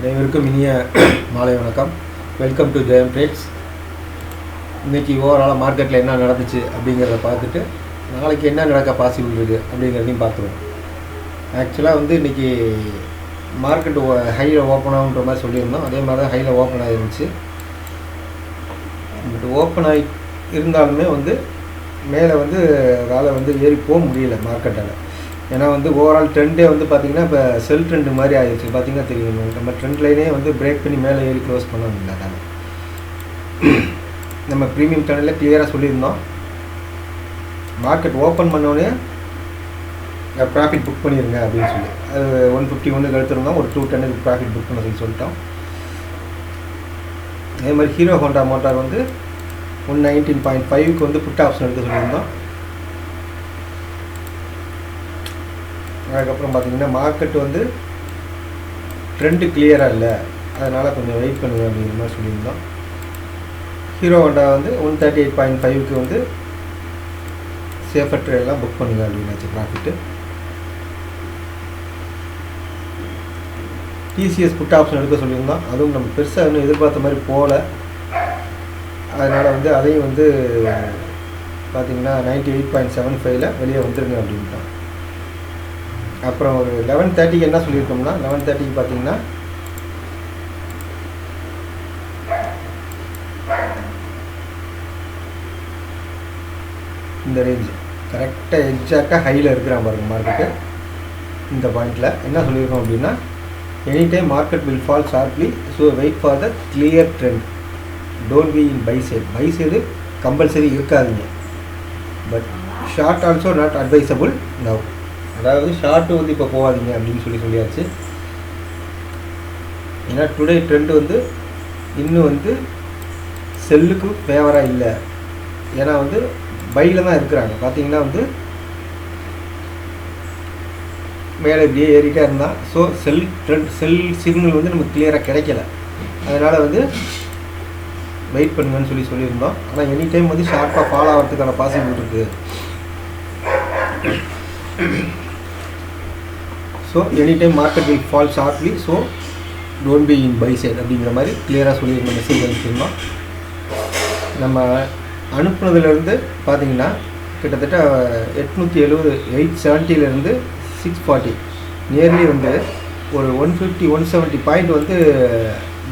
அனைவருக்கும் இனிய மாலை வணக்கம். Welcome to Jayam trades. இன்றைக்கி ஓவராலாக மார்க்கெட்டில் என்ன நடந்துச்சு அப்படிங்கிறத பார்த்துட்டு நாளைக்கு என்ன நடக்க பாசிபிள் இருக்குது அப்படிங்கிறதையும் பார்த்துருவோம். ஆக்சுவலாக இன்றைக்கி மார்க்கெட் ஹையில் ஓப்பன் ஆகுன்ற மாதிரி சொல்லியிருந்தோம். அதே மாதிரி தான் ஹையில் ஓப்பன் ஆகிருந்துச்சு. பட் ஓப்பன் ஆகி இருந்தாலுமே மேலே அதால் ஏறி போக முடியல மார்க்கெட்டால். ஏன்னா ஓவரால் ட்ரெண்டே பார்த்திங்கன்னா இப்போ செல் ட்ரெண்டு மாதிரி ஆகிடுச்சு. பார்த்திங்கன்னா தெரியும், நம்ம ட்ரெண்ட் லைனே பிரேக் பண்ணி மேலே ஏறி க்ளோஸ் பண்ண முடியல. அதான் நம்ம ப்ரீமியம் சேனலில் கிளியராக சொல்லியிருந்தோம், மார்க்கெட் ஓப்பன் பண்ணோடனே ப்ராஃபிட் புக் பண்ணிடுங்க அப்படின்னு சொல்லி. அது 151 எடுத்துருந்தோம், ஒரு 210 ப்ராஃபிட் புக் பண்ண சொல்லிட்டோம். அதே மாதிரி ஹீரோ ஹோண்டா மோட்டார் 119.5க்கு புட் ஆப்ஷன் எடுக்க சொல்லியிருந்தோம். அதுக்கப்புறம் பார்த்திங்கன்னா மார்க்கெட் ட்ரெண்டு கிளியராக இல்லை, அதனால் கொஞ்சம் வெயிட் பண்ணுங்க அப்படிங்கிற மாதிரி சொல்லியிருந்தோம். ஹீரோ ஹோண்டா 138.5க்கு சேஃபர் ட்ரேடெல்லாம் புக் பண்ணுங்க அப்படின்னாச்சு ப்ராஃபிட்டு. டிசிஎஸ் புட் ஆப்ஷன் எடுக்க சொல்லியிருந்தோம். அதுவும் நம்ம பெருசாக இன்னும் எதிர்பார்த்த மாதிரி போகல. அதனால் அதையும் பார்த்திங்கன்னா 98.75ல் வெளியே வந்துருங்க அப்படின்ட்டோம். அப்புறம் ஒரு 11:30க்கு என்ன சொல்லியிருக்கோம்னா, 11:30க்கு பார்த்திங்கன்னா இந்த ரேஞ்சு கரெக்டாக எக்ஸாக்டாக ஹையில் இருக்கிறான் பாருங்கள் மார்க்கெட்டு. இந்த பாயிண்டில் என்ன சொல்லியிருக்கோம் அப்படின்னா, any time market will fall sharply, so wait for the clear trend, don't be in buy side. Buy side compulsory இருக்காதுங்க, but short also not advisable now. அதாவது ஷார்ட்டு இப்போ போகாதீங்க அப்படின்னு சொல்லியாச்சு. ஏன்னா டுடே ட்ரெண்டு இன்னும் செல்லுக்கு ஃபேவராக இல்லை. ஏன்னா பையில் தான் இருக்கிறாங்க. பார்த்தீங்கன்னா மேலே இப்படியே ஏறிட்டே இருந்தால், ஸோ செல் சிக்னல் நமக்கு கிளியராக கிடைக்கல. அதனால் வெயிட் பண்ணுங்கன்னு சொல்லியிருந்தோம். ஆனால் எனி டைம் ஷார்ப்பாக ஃபாலோ ஆகிறதுக்கான பாசிபிள் இருக்குது. So any time market will fall sharply, so don't be in buy side அப்படிங்கிற மாதிரி கிளியராக சொல்லியிருந்த மெசேஜ் அனுப்பிச்சிருந்தோம். நம்ம அனுப்புனதுலேருந்து பார்த்திங்கன்னா கிட்டத்தட்ட 870 870லேருந்து 640 நியர்லி ஒரு 150-170 பாயிண்ட்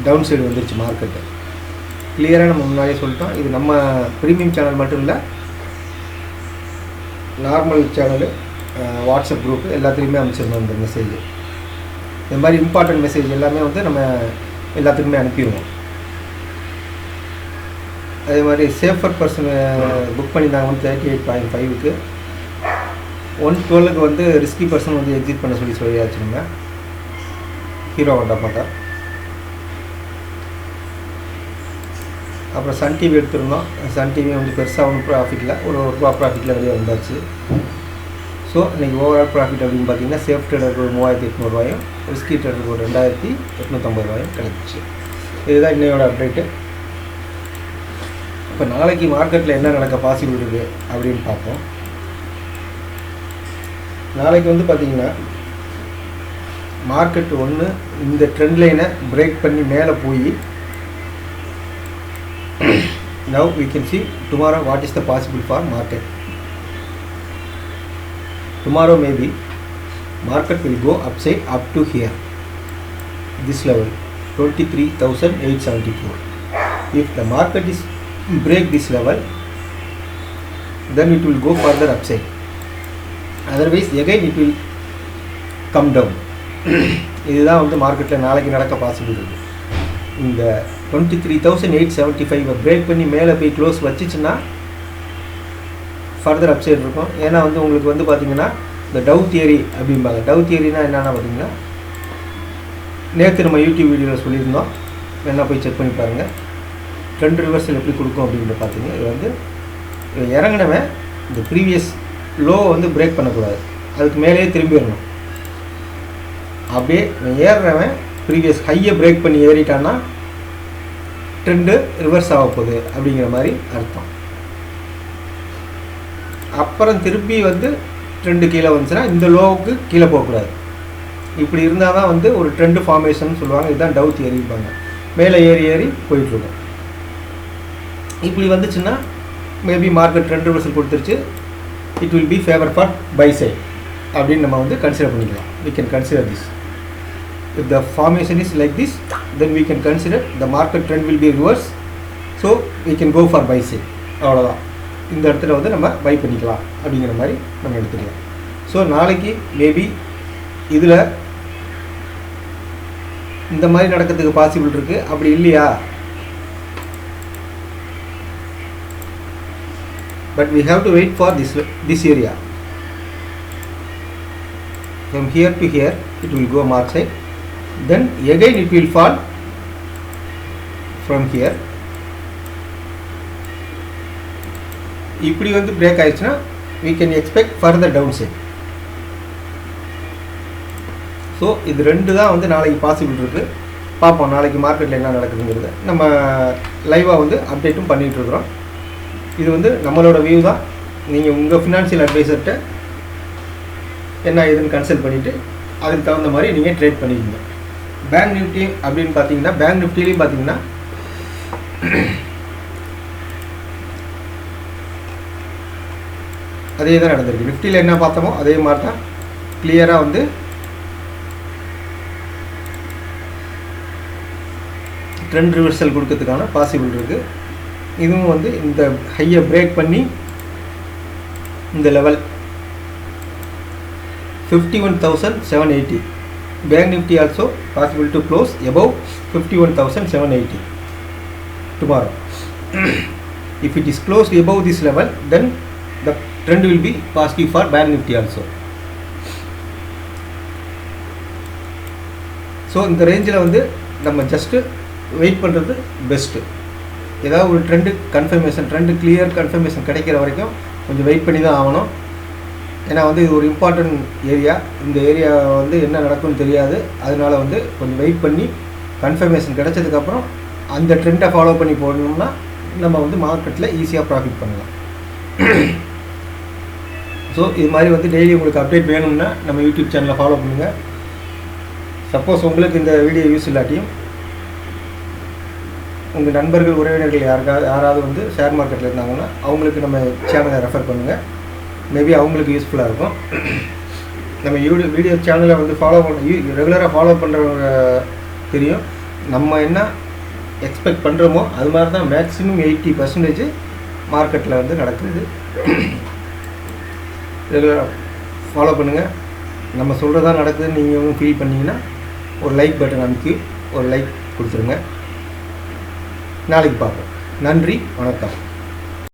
டவுன் சைடு வந்துருச்சு மார்க்கெட்டு. கிளியராக நம்ம முன்னாடியே சொல்லிட்டோம். இது நம்ம ப்ரீமியம் சேனல் மட்டும் இல்லை, நார்மல் சேனலு, வாட்ஸ்அப் குரூப்பு எல்லாத்துலேயுமே அனுப்பிச்சிருந்தோம் இந்த மெசேஜ். இந்த மாதிரி இம்பார்ட்டன்ட் மெசேஜ் எல்லாமே நம்ம எல்லாத்துக்குமே அனுப்பிடுவோம். அதே மாதிரி சேஃபர் பர்சன் புக் பண்ணியிருந்தாங்க 138.5க்கு. 112க்கு ரிஸ்கி பர்சன் எக்ஸிட் பண்ண சொல்லியாச்சு நம்ம ஹீரோ ஹோண்டா மோட்டார். அப்புறம் சன் டிவி எடுத்துருந்தோம். சன் டிவி பெருசாக ஒன்றும் ப்ராஃபிட்டில் ஒரு ரூபா ப்ராஃபிட்டில் வெளியே வந்தாச்சு. ஸோ இன்றைக்கி ஓவரால் ப்ராஃபிட் அப்படின்னு பார்த்தீங்கன்னா சேஃப் ட்ரேடருக்கு ஒரு 3800 ரிஸ்கி ட்ரேடருக்கு ஒரு 2850 கிடைச்சிச்சு. இதுதான் இன்னையோட அப்டேட்டு. இப்போ நாளைக்கு மார்க்கெட்டில் என்ன நடக்க பாசிபிள் இருக்குது அப்படின்னு பார்ப்போம். நாளைக்கு பார்த்திங்கன்னா மார்க்கெட் இந்த ட்ரெண்ட் லைனை பிரேக் பண்ணி மேலே போய், now we can see tomorrow what is the possible for market. Tomorrow maybe market will go upside up to here, this level 23,874. If the market is break this level, then it will go further upside, otherwise again it will come down. இதுதான் மார்க்கெட்டில் நாளைக்கு நடக்க possible இருக்குது. இந்த 23,875 break பண்ணி மேலே போய் close வச்சிச்சுன்னா further upside இருக்கும். ஏன்னா உங்களுக்கு பார்த்திங்கன்னா இந்த டவ் தியரி அப்படிம்பாங்க. டவ் தியரினா என்னென்னா பார்த்திங்கன்னா, நேற்று நம்ம யூடியூப் வீடியோவில் சொல்லியிருந்தோம், வேணா போய் செக் பண்ணி பாருங்கள். ட்ரெண்ட் ரிவர்சல் எப்படி கொடுக்கும் அப்படின்ற பார்த்தீங்கன்னா, இது இறங்கினவன் இந்த ப்ரீவியஸ் லோ பிரேக் பண்ணக்கூடாது, அதுக்கு மேலேயே திரும்பிடணும். அப்படியே ஏறுறவன் ப்ரீவியஸ் ஹையை பிரேக் பண்ணி ஏறிட்டான்னா ட்ரெண்டு ரிவர்ஸ் ஆக போகுது அப்படிங்கிற மாதிரி அர்த்தம். அப்புறம் திருப்பி ட்ரெண்டு கீழே வந்துச்சுன்னா இந்த லோவுக்கு கீழே போகக்கூடாது. இப்படி இருந்தால் தான் வந்து ஒரு ட்ரெண்ட் ஃபார்மேஷன் சொல்லுவாங்க. இதுதான் டவ் தியரிப்பாங்க. மேலே ஏறி ஏறி போயிட்டுருக்கும். இப்படி வந்துச்சுன்னா மேபி மார்க்கெட் ட்ரெண்ட் ரிவர்சல் கொடுத்துருச்சு, it will be favour for buy side அப்படின்னு நம்ம வந்து கன்சிடர் பண்ணிக்கலாம். we can consider this. If the formation is like this, then we can consider the market trend will be reverse, so we can go for buy side. அவ்வளோதான். இந்த இடத்துல வந்து நம்ம by பண்ணிக்கலாம் அப்படிங்கிற மாதிரி நம்ம எடுத்துக்கலாம். ஸோ நாளைக்கு மேபி இதில் இந்த மாதிரி நடக்கிறதுக்கு பாசிபிள் இருக்குது. அப்படி இல்லையா, but we have to wait for this area. From here to here it will go mark side, then again it will fall from here. இப்படி வந்து பிரேக் ஆயிடுச்சுன்னா we can expect further downside. So இது ரெண்டு தான் வந்து நாளைக்கு possible இருக்குது. பார்ப்போம் நாளைக்கு மார்க்கெட்டில் என்ன நடக்குதுங்கிறது. நம்ம லைவாக வந்து அப்டேட்டும் பண்ணிகிட்ருக்குறோம். இது வந்து நம்மளோட வியூ தான். நீங்கள் உங்கள் ஃபினான்ஷியல் அட்வைசர்கிட்ட என்ன ஏதுன்னு கன்சல்ட் பண்ணிவிட்டு அதுக்கு தகுந்த மாதிரி நீங்கள் ட்ரேட் பண்ணிக்கோங்க. பேங்க் நிஃப்டி அப்படின்னு பார்த்தீங்கன்னா, பேங்க் நிஃப்டிலையும் பார்த்தீங்கன்னா அதே தான் நடந்திருக்கு. நிஃப்டியில் என்ன பார்த்தோமோ அதே மாதிரி தான் கிளியராக வந்து ட்ரெண்ட் ரிவர்சல் கொடுக்கறதுக்கான பாசிபிள் இருக்குது. இதுவும் வந்து இந்த ஹையை பிரேக் பண்ணி இந்த level 51,780, bank Nifty also possible to close above 51,780 tomorrow. If it is closed above this level, then the trend will be positive for bank nifty also. So இந்த ரேஞ்சில் வந்து நம்ம ஜஸ்ட்டு வெயிட் பண்ணுறது பெஸ்ட்டு. ஏதாவது ஒரு trend confirmation, trend clear confirmation கிடைக்கிற வரைக்கும் கொஞ்சம் வெயிட் பண்ணி தான் ஆகணும். ஏன்னா வந்து இது ஒரு இம்பார்ட்டன்ட் ஏரியா. இந்த ஏரியா வந்து என்ன நடக்கும்னு தெரியாது. அதனால் வந்து கொஞ்சம் வெயிட் பண்ணி கன்ஃபர்மேஷன் கிடைச்சதுக்கப்புறம் அந்த ட்ரெண்டை ஃபாலோ பண்ணி போடணும்னா நம்ம வந்து மார்க்கெட்டில் ஈஸியாக ப்ராஃபிட் பண்ணலாம். ஸோ இது மாதிரி வந்து டெய்லி உங்களுக்கு அப்டேட் வேணும்னா நம்ம யூடியூப் சேனலை ஃபாலோ பண்ணுங்கள். சப்போஸ் உங்களுக்கு இந்த வீடியோ யூஸ் இல்லாட்டியும் உங்கள் நண்பர்கள், உறவினர்கள் யாராவது வந்து ஷேர் மார்க்கெட்டில் இருந்தாங்கன்னா அவங்களுக்கு நம்ம சேனலை ரெஃபர் பண்ணுங்கள். மேபி அவங்களுக்கு யூஸ்ஃபுல்லாக இருக்கும். நம்ம வீடியோ சேனலை வந்து ரெகுலராக ஃபாலோ பண்ணுறவங்க தெரியும். நம்ம என்ன எக்ஸ்பெக்ட் பண்ணுறோமோ அது மாதிரி தான் மேக்ஸிமம் 80% மார்க்கெட்டில் வந்து நடக்குது. ரெகுலராக ஃபாலோ பண்ணுங்கள். நம்ம சொல்கிறதா நடக்குதுன்னு நீங்கள் ஃபீல் பண்ணிங்கன்னா ஒரு லைக் பட்டன் அமைக்கி ஒரு லைக் கொடுத்துருங்க. நாளைக்கு பார்ப்போம். நன்றி, வணக்கம்.